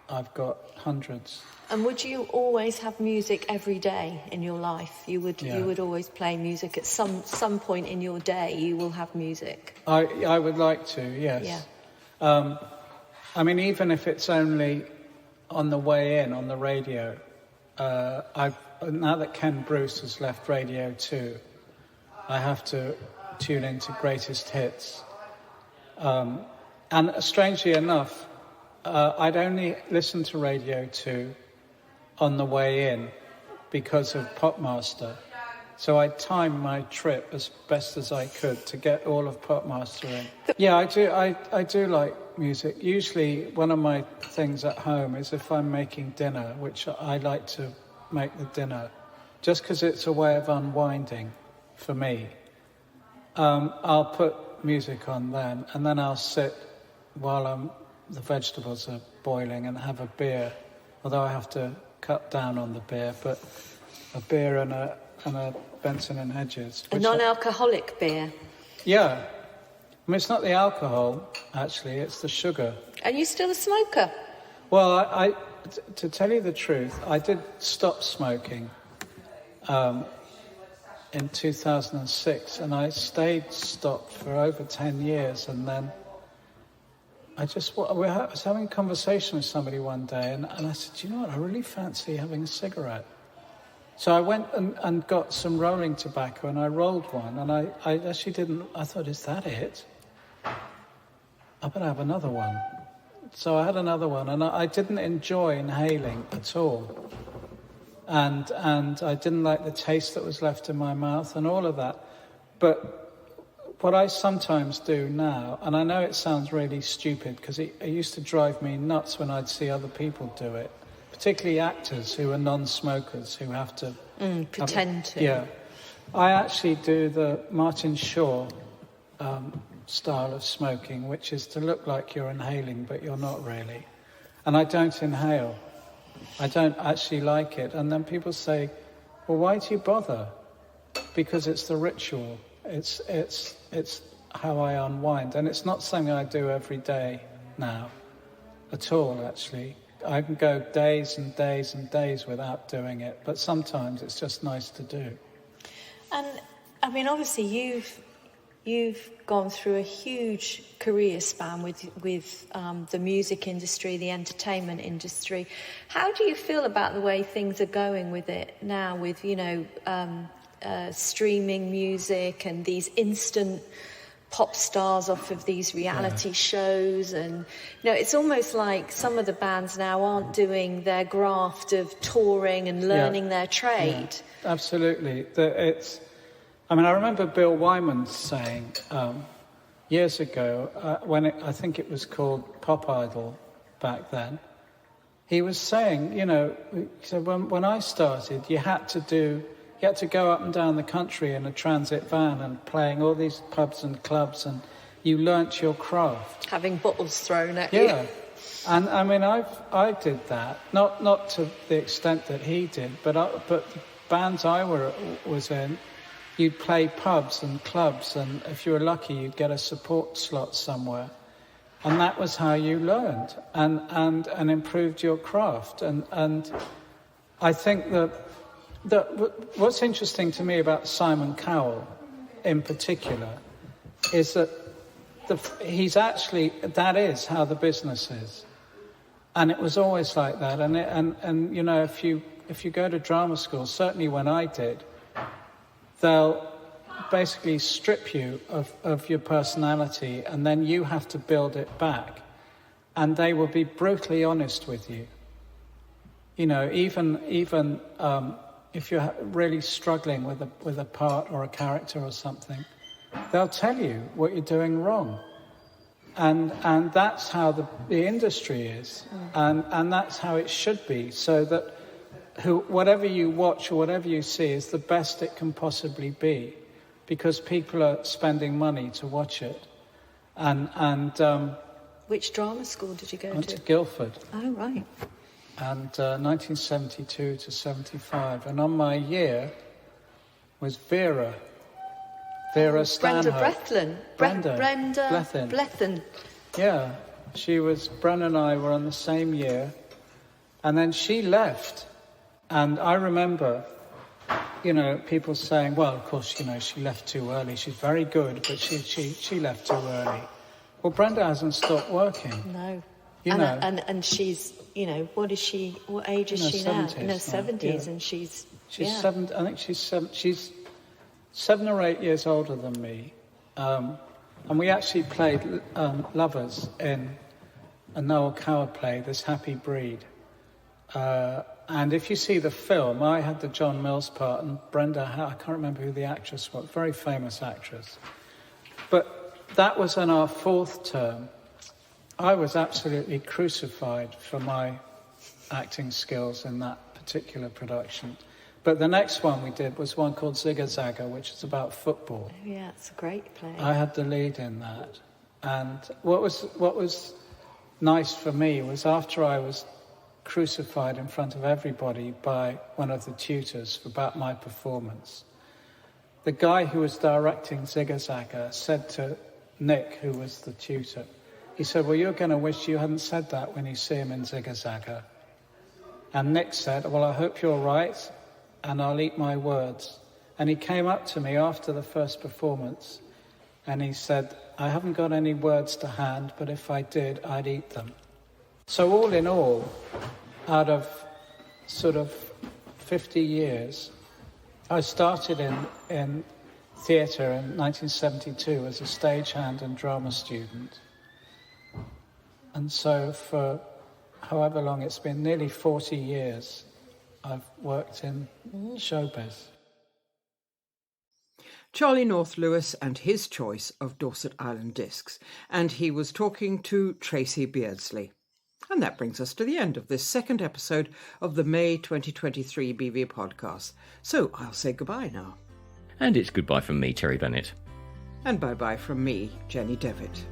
I've got, hundreds. And would you always have music every day in your life? You would always play music at some point in your day. You will have music. I would like to, yes. Yeah. I mean, even if it's only on the way in on the radio, now that Ken Bruce has left Radio 2, I have to tune into Greatest Hits. And strangely enough, I'd only listen to Radio 2 on the way in because of Popmaster. So I timed my trip as best as I could to get all of Popmaster in. Yeah, I do like music. Usually one of my things at home is if I'm making dinner, which I like to make the dinner, just because it's a way of unwinding for me. I'll put music on then, and then I'll sit while I'm the vegetables are boiling and have a beer, although I have to cut down on the beer, but a beer and a Benson and Hedges. A non-alcoholic beer? Yeah. I mean, it's not the alcohol, actually, it's the sugar. Are you still a smoker? Well, I to tell you the truth, I did stop smoking in 2006, and I stayed stopped for over 10 years, and then I was having a conversation with somebody one day, and I said, do you know what, I really fancy having a cigarette. So I went and got some rolling tobacco, and I rolled one, and I actually didn't, I thought, is that it? I better have another one. So I had another one, and I didn't enjoy inhaling at all. And I didn't like the taste that was left in my mouth and all of that. But what I sometimes do now, and I know it sounds really stupid, because it used to drive me nuts when I'd see other people do it, particularly actors who are non-smokers who have to... pretend to. Yeah. I actually do the Martin Shaw style of smoking, which is to look like you're inhaling, but you're not really. And I don't inhale. I don't actually like it. And then people say, well, why do you bother? Because it's the ritual. It's how I unwind. And it's not something I do every day now at all, actually. I can go days and days and days without doing it, but sometimes it's just nice to do. And, I mean, obviously you've gone through a huge career span with the music industry, the entertainment industry. How do you feel about the way things are going with it now, with, streaming music and these instant pop stars off of these reality shows? And, it's almost like some of the bands now aren't doing their graft of touring and learning their trade. Yeah, absolutely. I remember Bill Wyman saying years ago, when I think it was called Pop Idol back then, he was saying, so when I started, you had to go up and down the country in a transit van and playing all these pubs and clubs, and you learnt your craft. Having bottles thrown at you. Yeah. And I mean, I did that, not to the extent that he did, but the bands I was in, you'd play pubs and clubs, and if you were lucky, you'd get a support slot somewhere. And that was how you learned and improved your craft. And I think that what's interesting to me about Simon Cowell in particular is that that is how the business is. And it was always like that. And if you go to drama school, certainly when I did, they'll basically strip you of your personality, and then you have to build it back. And they will be brutally honest with you. Even if you're really struggling with a part or a character or something, they'll tell you what you're doing wrong. And that's how the industry is. And that's how it should be, so that whatever you watch or whatever you see is the best it can possibly be, because people are spending money to watch it. And which drama school did you go to? I went to Guildford. Oh, right. And 1972 to 75. And on my year was Vera Stanhope. Brenda Blethen. Yeah. Bren and I were on the same year. And then she left. And I remember, people saying, well, of course, she left too early. She's very good, but she left too early. Well, Brenda hasn't stopped working. No. And she's, what age is she now? In her 70s, and she's 7. I think she's 7 or 8 years older than me. And we actually played Lovers in a Noel Coward play, This Happy Breed. And if you see the film, I had the John Mills part, and Brenda, I can't remember who the actress was, very famous actress. But that was in our 4th term. I was absolutely crucified for my acting skills in that particular production. But the next one we did was one called Zigga Zagga, which is about football. Oh, yeah, it's a great play. I had the lead in that. And what was nice for me was after I was crucified in front of everybody by one of the tutors about my performance, the guy who was directing Zigga Zagga said to Nick, who was the tutor, he said, well, you're going to wish you hadn't said that when you see him in Zigga Zagga. And Nick said, well, I hope you're right, and I'll eat my words. And he came up to me after the first performance, and he said, I haven't got any words to hand, but if I did, I'd eat them. So all in all, out of sort of 50 years, I started in theatre in 1972 as a stagehand and drama student. And so for however long it's been, nearly 40 years, I've worked in showbiz. Charlie North Lewis and his choice of Dorset Island Discs, and he was talking to Tracy Beardsley. And that brings us to the end of this second episode of the May 2023 BV podcast. So I'll say goodbye now. And it's goodbye from me, Terry Bennett. And bye-bye from me, Jenny Devitt.